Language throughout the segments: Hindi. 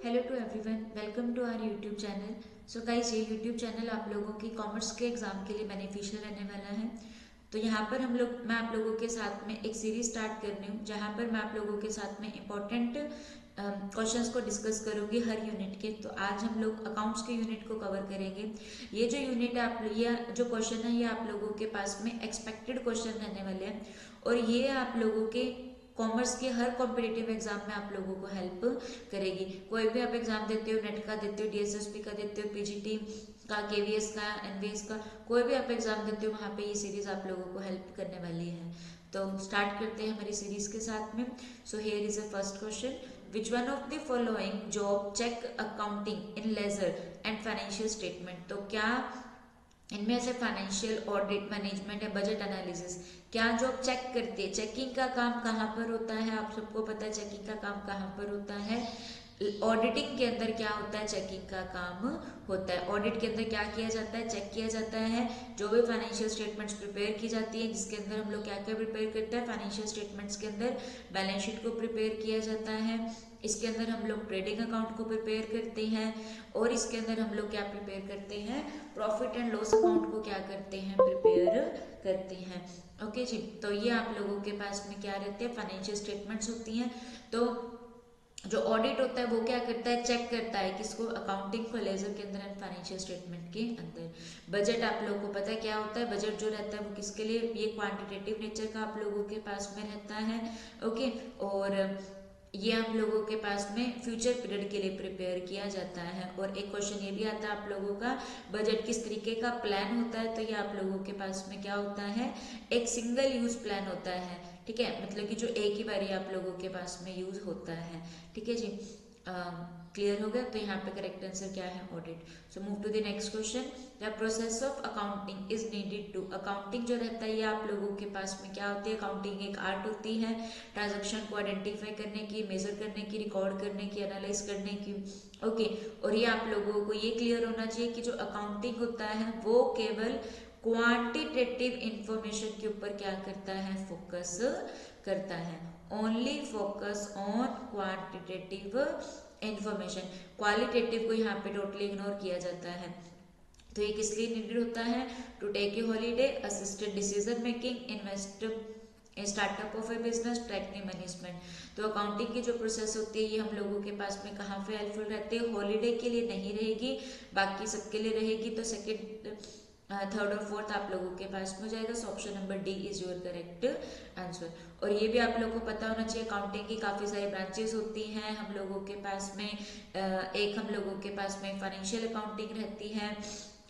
Hello to everyone, welcome to our YouTube channel. So guys, ये यूट्यूब चैनल आप लोगों की कॉमर्स के एग्जाम के लिए बेनिफिशियल रहने वाला है। तो यहाँ पर मैं आप लोगों के साथ में एक सीरीज स्टार्ट कर रही हूँ, जहाँ पर मैं आप लोगों के साथ में इम्पोर्टेंट क्वेश्चंस को डिस्कस करूंगी हर यूनिट के। तो आज हम लोग अकाउंट्स के यूनिट को कवर करेंगे। ये जो यूनिट है ये जो क्वेश्चन है ये आप लोगों के पास में एक्सपेक्टेड क्वेश्चन रहने वाले हैं, और ये आप लोगों के कॉमर्स के हर कॉम्पिटिटिव एग्जाम में आप लोगों को हेल्प करेगी। कोई भी आप एग्जाम देते हो, नेट का देते हो, डीएसएसपी का देते हो, पीजीटी का, केवीएस का, एनवीएस का, कोई भी आप एग्जाम देते हो, वहाँ पे ये सीरीज आप लोगों को हेल्प करने वाली है। तो स्टार्ट करते हैं हमारी सीरीज के साथ में। So here is a first question, which one of the following job check accounting in ledger and financial statement. तो क्या इनमें से फाइनेंशियल ऑडिट, मैनेजमेंट या बजट एनालिसिस क्या जॉब चेक करती है? चेकिंग का काम कहाँ पर होता है? आप सबको पता है चेकिंग का काम कहाँ पर होता है। ऑडिटिंग के अंदर क्या होता है? चेकिंग का काम होता है। ऑडिट के अंदर क्या किया जाता है? चेक किया जाता है जो भी फाइनेंशियल स्टेटमेंट्स प्रिपेयर की जाती है, जिसके अंदर हम लोग क्या क्या प्रिपेयर करते हैं। फाइनेंशियल स्टेटमेंट्स के अंदर बैलेंस शीट को प्रिपेयर किया जाता है, इसके अंदर हम लोग ट्रेडिंग अकाउंट को प्रिपेयर करते हैं, और इसके अंदर हम लोग क्या प्रिपेयर करते हैं? प्रॉफिट एंड लॉस अकाउंट को क्या करते हैं? प्रिपेयर करते हैं। ओके जी, तो ये आप लोगों के पास में क्या रहते हैं? फाइनेंशियल स्टेटमेंट्स होती हैं। तो जो ऑडिट होता है वो क्या करता है? चेक करता है किसको? अकाउंटिंग को, लेजर के अंदर एंड फाइनेंशियल स्टेटमेंट के अंदर। बजट आप लोगों को पता है क्या होता है? बजट जो रहता है वो किसके लिए? ये क्वांटिटेटिव नेचर का आप लोगों के पास में रहता है। ओके, और ये आप लोगों के पास में फ्यूचर पीरियड के लिए प्रिपेयर किया जाता है। और एक क्वेश्चन ये भी आता है आप लोगों का, बजट किस तरीके का प्लान होता है? तो ये आप लोगों के पास में क्या होता है? एक सिंगल यूज प्लान होता है। ठीक है, मतलब कि जो एक ही बारी आप लोगों के पास में यूज होता है। ठीक है जी, क्लियर हो गया? तो यहाँ पे करेक्ट आंसर क्या है? Audit. So move to the next question, the process of accounting is needed to. Accounting जो रहता है ये आप लोगों के पास में क्या होती है? अकाउंटिंग एक आर्ट होती है, ट्रांजेक्शन को आइडेंटिफाई करने की, मेजर करने की, रिकॉर्ड करने की, एनालाइज करने की। ओके, और ये आप लोगों को ये क्लियर होना चाहिए कि जो अकाउंटिंग होता है वो केवल क्वांटिटेटिव इंफॉर्मेशन के ऊपर क्या करता है? फोकस करता है। Only focus on quantitative information. Qualitative को यहाँ पे टोटली इग्नोर किया जाता है। तो ये किस लिए नीडेड होता है? To take a holiday, assisted decision making, invest startup of a business, track the management. तो अकाउंटिंग की जो प्रोसेस होती है ये हम लोगों के पास में कहाँ पे हेल्पफुल रहती है? हॉलीडे के लिए नहीं रहेगी, बाकी सबके लिए रहेगी। तो सेकंड, थर्ड और फोर्थ आप लोगों के पास में हो जाएगा। सो option number D is your correct answer. और ये भी आप लोगों को पता होना चाहिए, अकाउंटिंग की काफ़ी सारी ब्रांचेस होती हैं हम लोगों के पास में। एक हम लोगों के पास में फाइनेंशियल अकाउंटिंग रहती है।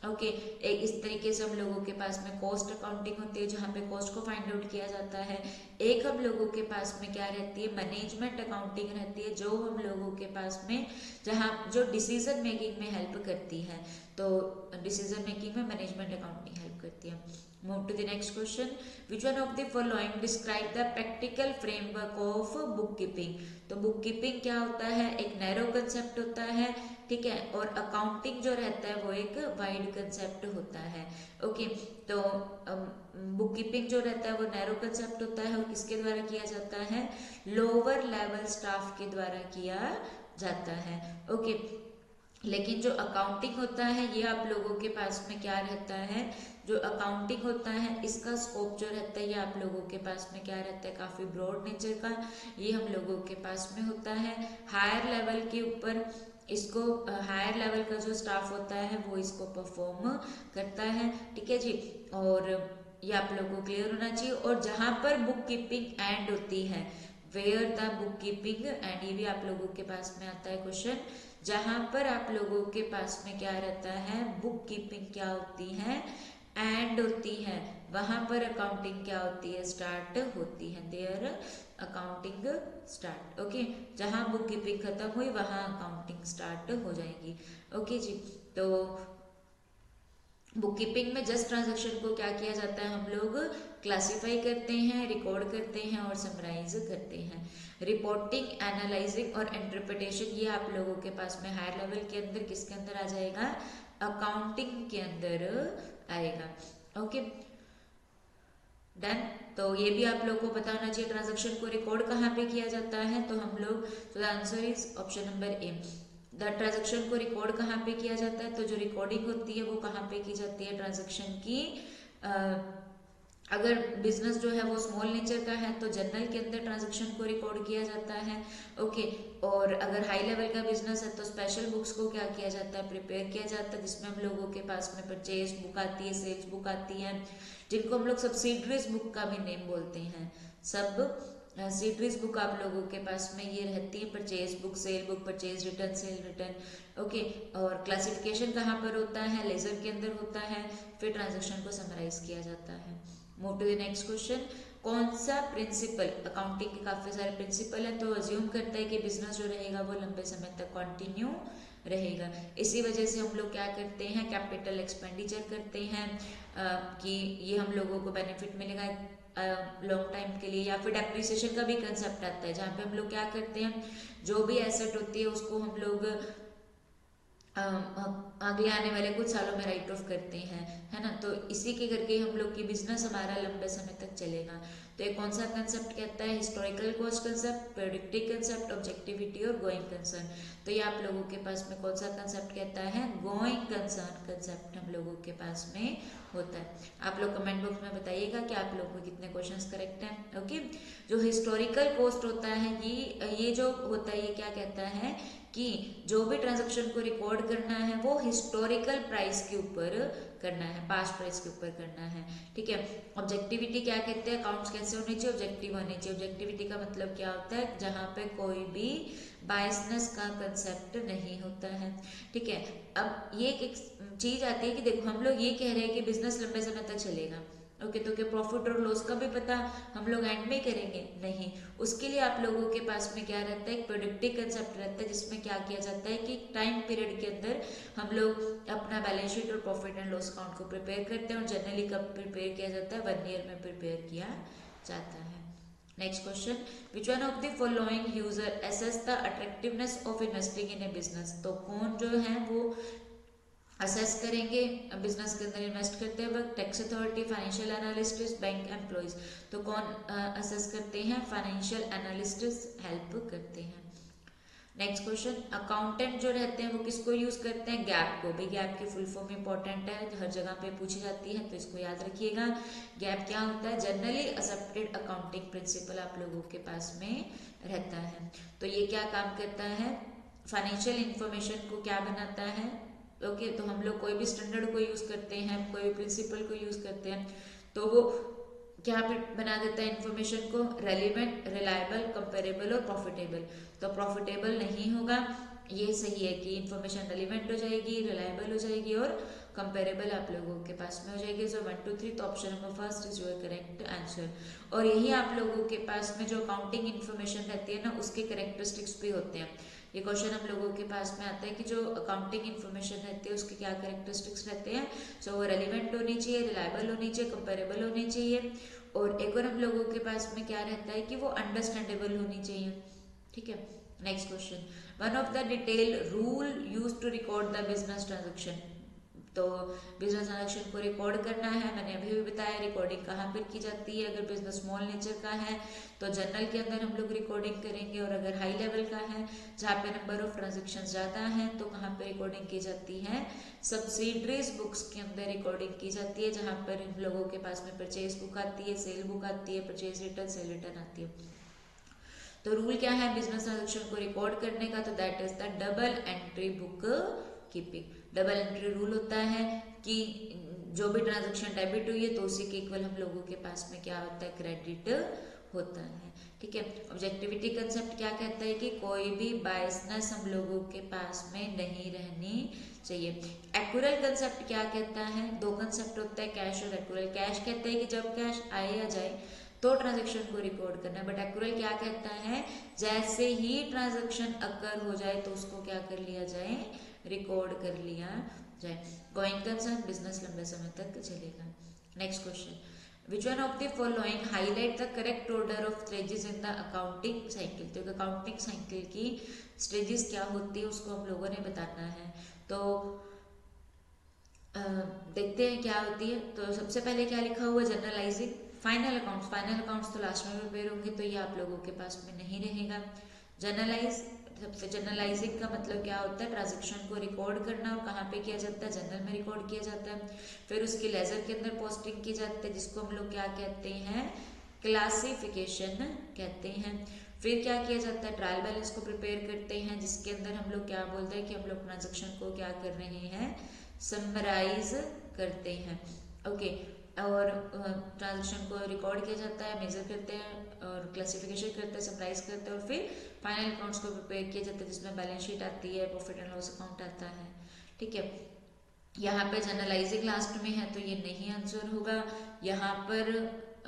ओके, एक इस तरीके से हम लोगों के पास में कॉस्ट अकाउंटिंग होती है, जहाँ पे कॉस्ट को फाइंड आउट किया जाता है। एक हम लोगों के पास में क्या रहती है? मैनेजमेंट अकाउंटिंग रहती है, जो हम लोगों के पास में जहाँ जो डिसीजन मेकिंग में हेल्प करती है। तो डिसीजन मेकिंग में मैनेजमेंट अकाउंटिंग हेल्प करती है। Move to the next question, which one of the following describe the practical framework of book keeping. तो बुक कीपिंग क्या होता है? एक नैरो कंसेप्ट होता है, ठीक है, और अकाउंटिंग जो रहता है वो एक वाइड कंसेप्ट होता है। ओके, तो बुक कीपिंग जो रहता है वो नैरो कंसेप्ट होता है, और किसके द्वारा किया जाता है? लोअर लेवल स्टाफ के द्वारा किया जाता है। ओके, लेकिन जो अकाउंटिंग होता है ये आप लोगों के पास में क्या रहता है? जो अकाउंटिंग होता है इसका स्कोप जो रहता है ये आप लोगों के पास में क्या रहता है? काफ़ी ब्रॉड नेचर का ये हम लोगों के पास में होता है। हायर लेवल के ऊपर इसको, हायर लेवल का जो स्टाफ होता है वो इसको परफॉर्म करता है। ठीक है जी, और ये आप लोगों को क्लियर होना चाहिए। और जहाँ पर बुक कीपिंग एंड होती है, where the book keeping end, ये भी आप लोगों के पास में आता है क्वेश्चन। जहां पर आप लोगों के पास में क्या रहता है? बुक कीपिंग क्या होती है? एंड होती है, वहां पर अकाउंटिंग क्या होती है? स्टार्ट होती है। There accounting start. ओके, जहां बुक कीपिंग खत्म हुई वहां अकाउंटिंग स्टार्ट हो जाएगी। ओके जी, तो बुक कीपिंग में जस्ट ट्रांजेक्शन को क्या किया जाता है? हम लोग क्लासिफाई करते हैं, रिकॉर्ड करते हैं और समराइज करते हैं। रिपोर्टिंग, एनालाइजिंग और इंटरप्रिटेशन ये आप लोगों के पास में हायर लेवल के अंदर किसके अंदर आ जाएगा? अकाउंटिंग के अंदर आएगा। Okay, done. तो ये भी आप लोग को पता होना चाहिए, ट्रांजेक्शन को रिकॉर्ड कहाँ पे किया जाता है? तो हम लोग, तो the answer is option number A. The transaction को रिकॉर्ड कहाँ पे किया जाता है, तो जो रिकॉर्डिंग होती है वो कहाँ पे की जाती है ट्रांजेक्शन की। अगर बिजनेस जो है वो स्मॉल नेचर का है तो जर्नल के अंदर ट्रांजेक्शन को रिकॉर्ड किया जाता है। ओके, और अगर हाई लेवल का बिजनेस है तो स्पेशल बुक्स को क्या किया जाता है, प्रिपेयर किया जाता है, जिसमें हम लोगों के पास में परचेज बुक आती है, सेल्स बुक आती है, जिनको हम लोग सब्सिडरीज बुक का भी नेम बोलते हैं। सब सीड्रीज बुक आप लोगों के पास में ये रहती है, purchase book, cell book, purchase return, cell return. Okay, और क्लासिफिकेशन कहाँ पर होता है, लेजर के अंदर होता है, फिर ट्रांजेक्शन को समराइज किया जाता है। Move to the next question. कौन सा प्रिंसिपल, अकाउंटिंग के काफी सारे प्रिंसिपल है तो अज्यूम करता है कि बिजनेस जो रहेगा वो लंबे समय तक कंटिन्यू रहेगा। इसी वजह से हम लोग क्या करते हैं, कैपिटल एक्सपेंडिचर करते हैं कि ये हम लोगों को बेनिफिट मिलेगा लॉन्ग टाइम के लिए। या फिर डेप्रिसिएशन का भी कंसेप्ट आता है जहाँ पे हम लोग क्या करते हैं, जो भी एसेट होती है उसको हम लोग आगे आने वाले कुछ सालों में राइट ऑफ करते हैं, है ना। तो इसी के करके हम लोग की बिजनेस हमारा लंबे समय तक चलेगा। तो ये कौन सा कंसेप्ट कहता है, historical cost concept, predictive concept, objectivity और गोइंग कंसर्न। तो ये आप लोगों के पास में कौन सा कंसेप्ट कहता है, गोइंग कंसर्न कंसेप्ट हम लोगों के पास में होता है। आप लोग कमेंट बॉक्स में बताइएगा कि आप लोगों को कितने क्वेश्चंस करेक्ट हैं। ओके, जो हिस्टोरिकल कॉस्ट होता है ये जो होता है ये क्या कहता है कि जो भी ट्रांजैक्शन को रिकॉर्ड करना है वो हिस्टोरिकल प्राइस के ऊपर करना है, पास्ट प्राइस के ऊपर करना है, ठीक है। ऑब्जेक्टिविटी क्या कहते हैं, अकाउंट्स कैसे होने चाहिए, ऑब्जेक्टिव होने चाहिए। ऑब्जेक्टिविटी का मतलब क्या होता है, जहां पे कोई भी बायसनेस का कंसेप्ट नहीं होता है, ठीक है। अब ये एक चीज आती है कि देखो हम लोग ये कह रहे हैं कि बिजनेस लंबे समय तक चलेगा। ओके, तो क्या प्रॉफिट और लॉस का भी पता हम लोग एंड में करेंगे, नहीं। उसके लिए आप लोगों के पास में क्या रहता है, एक प्रोडक्टिव कंसेप्ट रहता है, जिसमें क्या किया जाता है कि टाइम पीरियड के अंदर हम लोग अपना बैलेंस शीट और प्रॉफिट एंड लॉस अकाउंट को प्रिपेयर करते हैं। और जनरली कब प्रिपेयर किया जाता है, 1 ईयर में प्रिपेयर किया जाता है। Next question, which one of the following user assess the attractiveness of investing in A business. तो कौन जो है वो असेस करेंगे बिजनेस के अंदर इन्वेस्ट करते हैं वक्त, tax authority, financial analyst, bank employees. तो कौन असेस करते हैं, फाइनेंशियल एनालिस्ट हेल्प करते हैं। नेक्स्ट क्वेश्चन, अकाउंटेंट जो रहते हैं वो किसको यूज करते हैं, गैप को। भाई गैप की फुल फॉर्म इंपॉर्टेंट है, हर जगह पे पूछी जाती है तो इसको याद रखिएगा। गैप क्या होता है, जनरली एक्सेप्टेड अकाउंटिंग प्रिंसिपल आप लोगों के पास में रहता है। तो ये क्या काम करता है, फाइनेंशियल इंफॉर्मेशन को क्या बनाता है। ओके, तो हम लोग कोई भी स्टैंडर्ड को यूज करते हैं, कोई भी प्रिंसिपल को यूज करते हैं तो वो क्या बना देता है इन्फॉर्मेशन को, रेलिवेंट, रिलायबल, कंपेरेबल और प्रॉफिटेबल। तो प्रॉफिटेबल नहीं होगा, ये सही है कि इन्फॉर्मेशन रेलिवेंट हो जाएगी, रिलायबल हो जाएगी और कंपेरेबल आप लोगों के पास में हो जाएगी। सो 1 2 3 तो option number first is your correct answer. और यही आप लोगों के पास में जो अकाउंटिंग इन्फॉर्मेशन रहती है ना उसके करेक्टरिस्टिक्स भी होते हैं। ये क्वेश्चन हम लोगों के पास में आता है कि जो अकाउंटिंग इन्फॉर्मेशन रहती है उसके क्या करेक्टरिस्टिक्स रहते हैं। सो वो रेलिवेंट होनी चाहिए, रिलायबल होनी चाहिए, कंपेरेबल होनी चाहिए और एक और हम लोगों के पास में क्या रहता है कि वो अंडरस्टैंडेबल होनी चाहिए, ठीक है। Next question, one of the detail rule use to record the business transaction. तो बिजनेस ट्रांजेक्शन को रिकॉर्ड करना है, मैंने अभी भी बताया रिकॉर्डिंग कहाँ पर की जाती है। अगर बिजनेस स्मॉल नेचर का है तो जर्नल के अंदर हम लोग रिकॉर्डिंग करेंगे, और अगर हाई लेवल का है जहाँ पे नंबर ऑफ ट्रांजेक्शन ज़्यादा है तो कहाँ पे रिकॉर्डिंग की जाती है, सब्सिडरीज बुक्स के अंदर रिकॉर्डिंग की जाती है, जहाँ पर हम लोगों के पास में परचेज बुक आती है, सेल बुक आती है, परचेज रिटर्न, सेल रिटर्न आती है। तो रूल क्या है बिजनेस ट्रांजेक्शन को रिकॉर्ड करने का, तो that is the double entry book keeping. Double entry rule होता है कि जो भी ट्रांजेक्शन डेबिट हुई है तो उसी के इक्वल हम लोगों के पास में क्या होता है, क्रेडिट होता है, ठीक है। ऑब्जेक्टिविटी कंसेप्ट क्या कहता है कि कोई भी बायसनेस हम लोगों के पास में नहीं रहनी चाहिए। एक्यूरल कंसेप्ट क्या कहता है, दो कंसेप्ट होता है, कैश और एक्यूरल। कैश कहता है कि जब कैश आए या जाए तो ट्रांजेक्शन को रिकॉर्ड करना है, बट एक्यूरल क्या कहता है, जैसे ही ट्रांजेक्शन अकर हो जाए तो उसको क्या कर लिया जाए, रिकॉर्ड कर लिया जाए। गोइंग कंसर्न, बिजनेस लंबे समय तक चलेगा। Next question, which one of the following highlight the correct order of stages in the accounting cycle. तो अकाउंटिंग साइकिल की स्टेजेस क्या होती है उसको हम लोगों ने बताना है। तो देखते हैं क्या होती है। तो सबसे पहले क्या लिखा हुआ है, journalising, final accounts. Final accounts तो लास्ट में प्रिपेयर होंगे तो ये आप लोगों के पास में नहीं रहेगा। जर्नलाइज सबसे जर्नलाइजिंग का मतलब क्या होता है, ट्रांजेक्शन को रिकॉर्ड करना, और कहाँ पे किया जाता है, जर्नल में रिकॉर्ड किया जाता है। फिर उसकी लेजर के अंदर पोस्टिंग की जाती है, जिसको हम लोग क्या कहते हैं, क्लासिफिकेशन कहते हैं। फिर क्या किया जाता है, ट्रायल बैलेंस को प्रिपेयर करते हैं, जिसके अंदर हम लोग क्या बोलते हैं कि हम लोग ट्रांजेक्शन को क्या कर रहे हैं, समराइज करते हैं। ओके, और ट्रांजेक्शन को रिकॉर्ड किया जाता है, मेजर करते हैं और क्लासिफिकेशन करते हैं, समराइज करते हैं, और फिर फाइनल अकाउंट्स को प्रिपेयर किया जाता है, जिसमें बैलेंस शीट आती है, प्रॉफिट एंड लॉस अकाउंट आता है। ठीक है, यहाँ पे जर्नलाइजिंग लास्ट में है तो ये नहीं आंसर होगा। यहाँ पर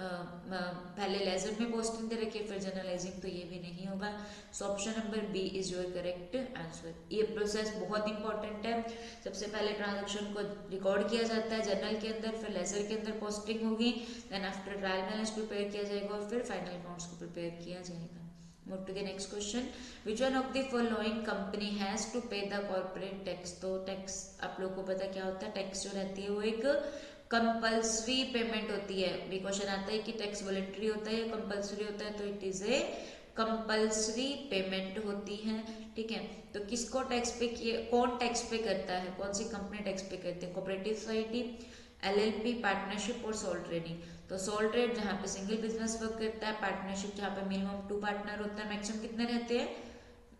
पहले लेजर में पोस्टिंग दे रखी है, फिर जर्नलाइजिंग, तो ये भी नहीं होगा। So option number B is your correct answer. ये प्रोसेस बहुत इंपॉर्टेंट है। सबसे पहले ट्रांजेक्शन को रिकॉर्ड किया जाता है जर्नल के अंदर, फिर लेजर के अंदर पोस्टिंग होगी, then after trial balance prepare किया जाएगा, और फिर फाइनल अकाउंट्स को प्रिपेयर किया जाएगा। Move to the next question. Which one of the following company has to pay the corporate tax? तो टैक्स आप लोगों को पता क्या होता है, टैक्स जो रहती है वो एक कंपल्सरी पेमेंट होती है। भी क्वेश्चन आता है कि टैक्स वॉलेंटरी होता है या कंपल्सरी होता है, तो it is a compulsory payment होती है। ठीक है, तो किसको टैक्स पे किए, कौन टैक्स पे करता है, कौन सी कंपनी टैक्स पे करती है, कोऑपरेटिव सोसाइटी, एलएलपी, पार्टनरशिप और सोल ट्रेडिंग। तो सोल ट्रेड जहाँ पे सिंगल बिजनेस वर्क करता है, पार्टनरशिप जहाँ पे मिनिमम 2 पार्टनर होता है, मैक्सिमम कितने रहते हैं,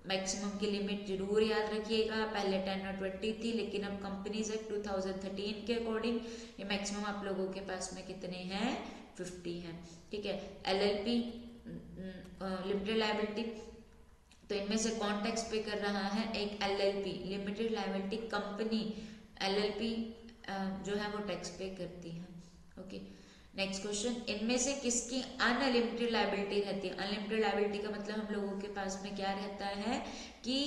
मैक्सिमम की लिमिट जरूर याद रखिएगा, पहले 10 और 20 थी, लेकिन अब कंपनीज एक्ट 2013 के अकॉर्डिंग ये मैक्सिमम आप लोगों के पास में कितने हैं, 50 है। ठीक है, एलएलपी लिमिटेड लायबिलिटी, तो इनमें से कौन टैक्स पे कर रहा है, एक LLP limited liability company, LLP जो है वो टैक्स पे करती है। ओके, नेक्स्ट क्वेश्चन, इनमें से किसकी अनलिमिटेड लायबिलिटी रहती है। अनलिमिटेड लायबिलिटी का मतलब हम लोगों के पास में क्या रहता है कि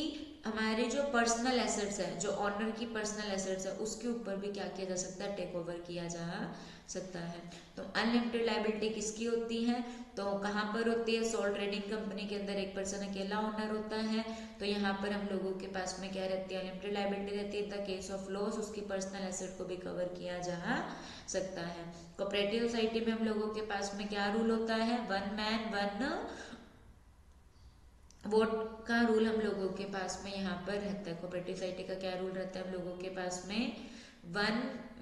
हमारे जो पर्सनल एसेट्स है, जो ऑनर की पर्सनल एसेट्स है, उसके ऊपर भी क्या किया जा सकता है, टेक ओवर किया जा सकता है। तो अनलिमिटेड लायबिलिटी किसकी होती है, तो कहाँ पर होती है, सोल ट्रेडिंग कंपनी के अंदर एक पर्सन अकेला ऑनर होता है, तो यहाँ पर हम लोगों के पास में क्या रहती है, अनलिमिटेड लायबिलिटी रहती है। In the case of loss उसकी पर्सनल एसेट को भी कवर किया जा सकता है। कोऑपरेटिव सोसाइटी में हम लोगों के पास में क्या रूल होता है, 1 मैन 1 वोट का रूल हम लोगों के पास में यहाँ पर रहता है। कोऑपरेटिव सोसाइटी का क्या रूल रहता है हम लोगों के पास में, 1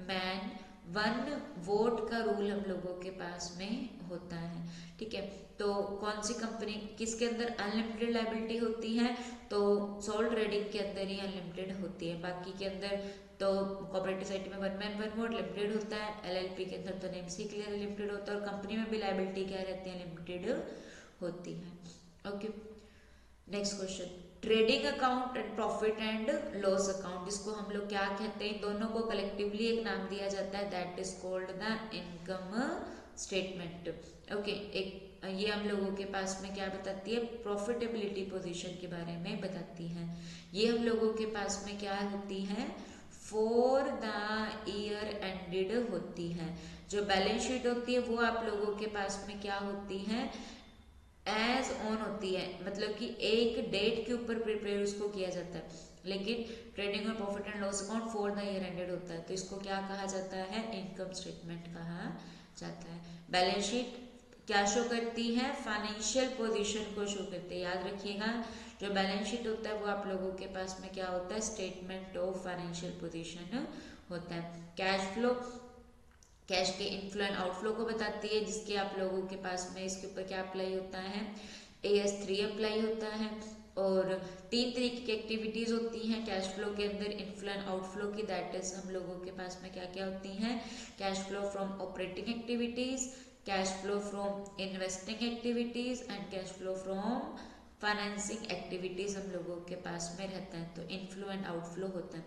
मैन 1 वोट का रूल हम लोगों के पास में होता है। ठीक है, तो कौन सी कंपनी किसके अंदर अनलिमिटेड लायबिलिटी होती है, तो सोल ट्रेडिंग के अंदर ही अनलिमिटेड होती है। बाकी के अंदर तो कोऑपरेटिव सोसाइटी में 1 मैन 1 वोट लिमिटेड होता है, एलएलपी के अंदर तो नेम से क्लियर लिमिटेड होता है, और कंपनी में भी लायबिलिटी क्या रहती है, लिमिटेड होती है। Okay, next question, trading account and profit and loss account, जिसको हम लोग क्या कहते हैं, दोनों को कलेक्टिवली एक नाम दिया जाता है, that is called the income statement. Okay, एक ये हम लोगों के पास में क्या बताती है, प्रॉफिटेबिलिटी पोजीशन के बारे में बताती है। ये हम लोगों के पास में क्या होती है, फॉर द ईयर एंडेड होती है। जो बैलेंस शीट होती है वो आप लोगों के पास में क्या होती है, एज ऑन होती है, मतलब कि एक डेट के ऊपर प्रिपेयर उसको किया जाता है। लेकिन ट्रेडिंग और profit and loss account for the year ended होता है, तो इसको क्या कहा जाता है, इनकम स्टेटमेंट कहा जाता है। बैलेंस शीट क्या शो करती है, फाइनेंशियल पोजीशन को शो करती है। याद रखिएगा, जो बैलेंस शीट होता है वो आप लोगों के पास में क्या होता है, स्टेटमेंट ऑफ फाइनेंशियल पोजीशन होता है। कैश फ्लो कैश के इनफ्लो एंड आउटफ्लो को बताती है, जिसके आप लोगों के पास में इसके ऊपर क्या अप्लाई होता है, AS3 अप्लाई होता है। और 3 तरीके की एक्टिविटीज होती हैं कैश फ्लो के अंदर इनफ्लो एंड आउटफ्लो की, दैट इज हम लोगों के पास में क्या क्या होती हैं, cash flow from operating activities, cash flow from investing activities and cash flow from financing activities हम लोगों के पास में रहता है। तो इनफ्लो एंड आउटफ्लो होता है।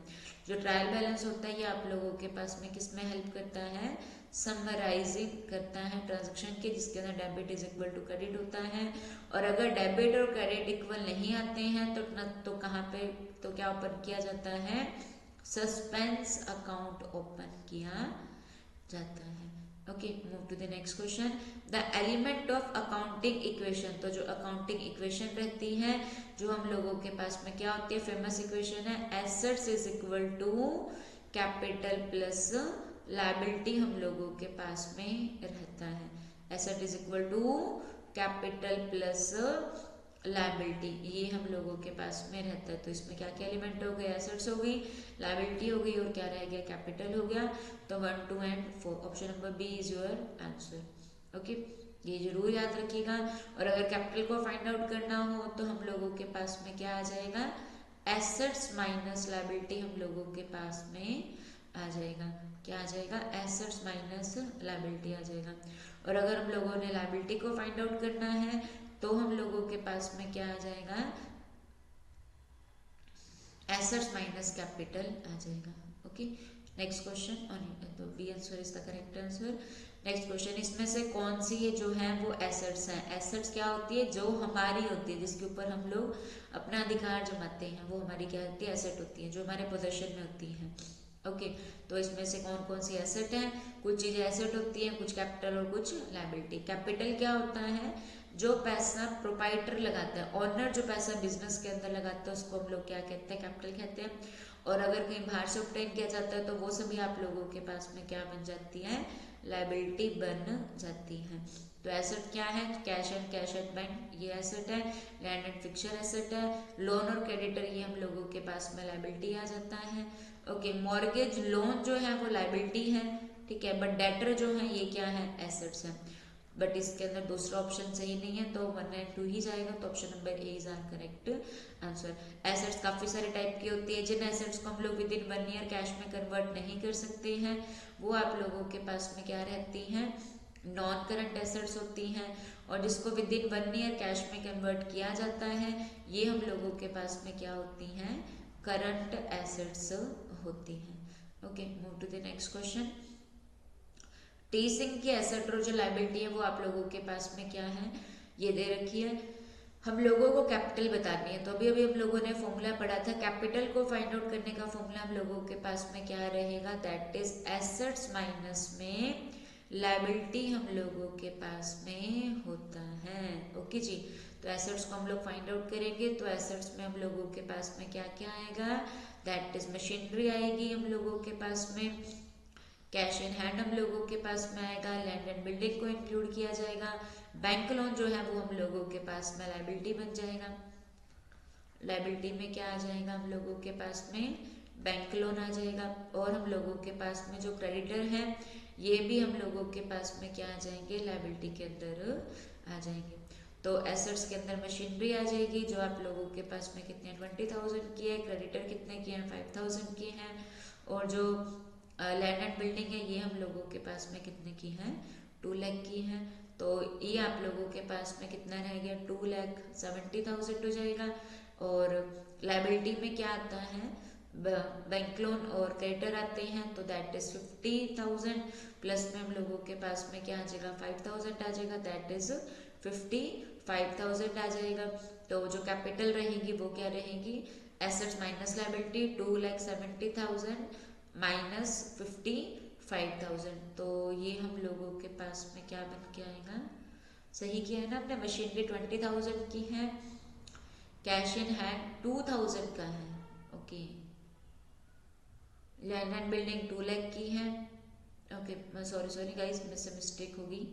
जो ट्रायल बैलेंस होता है ये आप लोगों के पास में किस में हेल्प करता है, समराइजिंग करता है ट्रांजैक्शन के, जिसके अंदर debit is equal to credit होता है। और अगर डेबिट और क्रेडिट इक्वल नहीं आते हैं तो कहाँ पे, तो क्या ओपन किया जाता है, सस्पेंस अकाउंट ओपन किया जाता है। Okay, move to the next question, the element of accounting equation. तो जो अकाउंटिंग इक्वेशन रहती है जो हम लोगों के पास में क्या होती है, फेमस इक्वेशन है, assets is equal to capital plus liability हम लोगों के पास में रहता है। Asset is equal to capital plus liability, ये हम लोगों के पास में रहता है। तो इसमें क्या क्या एलिमेंट हो गए, एसेट्स हो गई, लायबिलिटी हो गई, और क्या रह गया, कैपिटल हो गया। तो 1, 2 and 4, option number B is your answer. Okay, ये जरूर याद रखिएगा। और अगर कैपिटल को फाइंड आउट करना हो तो हम लोगों के पास में क्या आ जाएगा, एसेट्स माइनस लायबिलिटी हम लोगों के पास में आ जाएगा। क्या आ जाएगा, एसेट्स माइनस लायबिलिटी आ जाएगा। और अगर हम लोगों ने लायबिलिटी को फाइंड आउट करना है तो हम लोगों के पास में क्या आ जाएगा, एसेट्स माइनस कैपिटल आ जाएगा। ओके, नेक्स्ट क्वेश्चन, तो B answer is the correct answer. Next question, इसमें से कौन सी जो है वो एसेट्स हैं। एसेट्स क्या होती है, जो हमारी होती है, जिसके ऊपर हम लोग अपना अधिकार जमाते हैं, वो हमारी क्या होती है, एसेट होती है, जो हमारे पोजेशन में होती हैं। ओके, तो इसमें से कौन कौन सी एसेट है, कुछ चीजें एसेट होती हैं, कुछ कैपिटल और कुछ लायबिलिटी। कैपिटल क्या होता है, जो पैसा प्रोपाइटर लगाता है, ऑनर जो पैसा बिजनेस के अंदर लगाता है, उसको हम लोग क्या कहते हैं, कैपिटल कहते हैं। और अगर कहीं बाहर से ऑब्टेन किया जाता है तो वो सभी आप लोगों के पास में क्या बन जाती है, लायबिलिटी बन जाती है। तो एसेट क्या है, cash and cash at bank, ये एसेट है। लैंड एंड फिक्चर एसेट है। लोन और क्रेडिटर, ये हम लोगों के पास में लायबिलिटी आ जाता है। ओके, मॉर्गेज लोन जो है वो लायबिलिटी है, ठीक है, बट डेटर जो है ये क्या है, एसेट्स है। बट इसके अंदर दूसरा ऑप्शन सही नहीं है, तो 1 एंड 2 ही जाएगा। तो option number A is our correct answer. Assets काफी सारे टाइप की होती है। जिन एसेट्स को हम लोग विद इन 1 ईयर कैश में कन्वर्ट नहीं कर सकते हैं, वो आप लोगों के पास में क्या रहती हैं, नॉन करंट एसेट्स होती हैं। और जिसको विद इन 1 ईयर कैश में कन्वर्ट किया जाता है, ये हम लोगों के पास में क्या होती हैं, करंट एसेट्स होती हैं। Okay, move to the next question. टीसिंग की एसेट और जो लायबिलिटी है वो आप लोगों के पास में क्या है, ये दे रखी है। हम लोगों को कैपिटल बतानी है, तो अभी अभी हम लोगों ने फॉर्मूला पढ़ा था, कैपिटल को फाइंड आउट करने का फॉर्मूला हम लोगों के पास में क्या रहेगा, दैट इज एसेट्स माइनस में लायबिलिटी हम लोगों के पास में होता है। ओके जी, तो एसेट्स को हम लोग फाइंड आउट करेंगे। तो एसेट्स में हम लोगों के पास में क्या क्या आएगा, दैट इज मशीनरी आएगी हम लोगों के पास में। कैश इन हैंड हम लोगों के पास में आएगा। लैंड एंड बिल्डिंग को इंक्लूड किया जाएगा। बैंक लोन जो है वो हम लोगों के पास में लायबिलिटी बन जाएगा। लायबिलिटी में क्या आ जाएगा हम लोगों के पास में, बैंक लोन आ जाएगा। और हम लोगों के पास में जो क्रेडिटर है, ये भी हम लोगों के पास में क्या आ जाएंगे, लायबिलिटी के अंदर आ जाएंगे। तो एसेट्स के अंदर मशीनरी आ जाएगी, जो आप लोगों के पास में कितने 20,000 की है। क्रेडिटर कितने की है, 5,000 की है। और जो लैंड एंड बिल्डिंग है, ये हम लोगों के पास में कितने की है, 2 लाख की है। तो ये आप लोगों के पास में कितना रह गया, 2,70,000 हो जाएगा। और लायबिलिटी में क्या आता है, बैंक लोन और क्रेडिटर आते हैं, तो दैट इज 50,000 प्लस में हम लोगों के पास में क्या आ जाएगा, 5,000 आ जाएगा, दैट इज 55,000 आ जाएगा। तो जो कैपिटल रहेगी वो क्या रहेगी, एसेट्स माइनस लायबिलिटी, 2,70,000 माइनस 55,000। तो ये हम लोगों के पास में क्या बन के आएगा, सही किया है ना आपने। मशीनरी 20,000 की है, कैश इन हैंड 2,000 का है। Okay, land and building 2 lakh की है। ओके, सॉरी गाइस, मुझसे मिस्टेक होगी,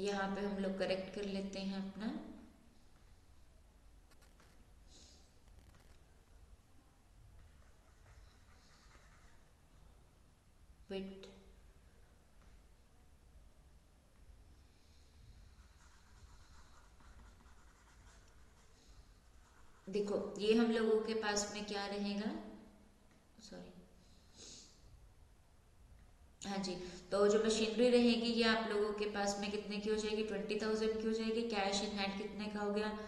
यहाँ पे हम लोग करेक्ट कर लेते हैं अपना। वेट, देखो ये हम लोगों के पास में क्या रहेगा, सॉरी, हाँ जी, तो जो मशीनरी रहेगी ये आप लोगों के पास में कितने की हो जाएगी, 20,000 की हो जाएगी। कैश इन हैंड कितने का हो गया,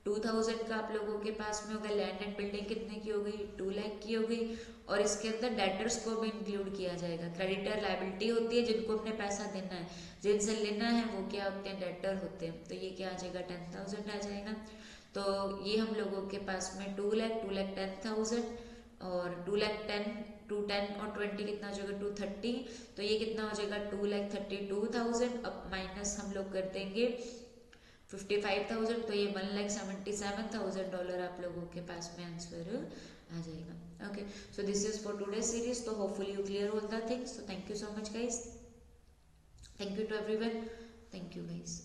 2,000 का आप लोगों के पास में हो गया। लैंड एंड बिल्डिंग कितने की हो गई, 2 लाख की हो गई। और इसके अंदर डेटर्स को भी इंक्लूड किया जाएगा। क्रेडिटर लायबिलिटी होती है, जिनको अपने पैसा देना है, जिनसे लेना है, वो क्या होते हैं, डेटर होते हैं। तो ये क्या आ जाएगा, 10,000 आ जाएगा। तो ये हम लोगों के पास में 2 लाख 10,000 और 2 10 और 20 कितना हो जाएगा, 230। तो ये कितना हो जाएगा, 2,32,000। अब माइनस हम लोग कर देंगे 55,000, तो ये $1,77,000 आप लोगों के पास में आंसर आ जाएगा। Okay, so this is for today series. तो hopefully you clear all the things. So thank you so much guys, thank you to everyone, thank you guys.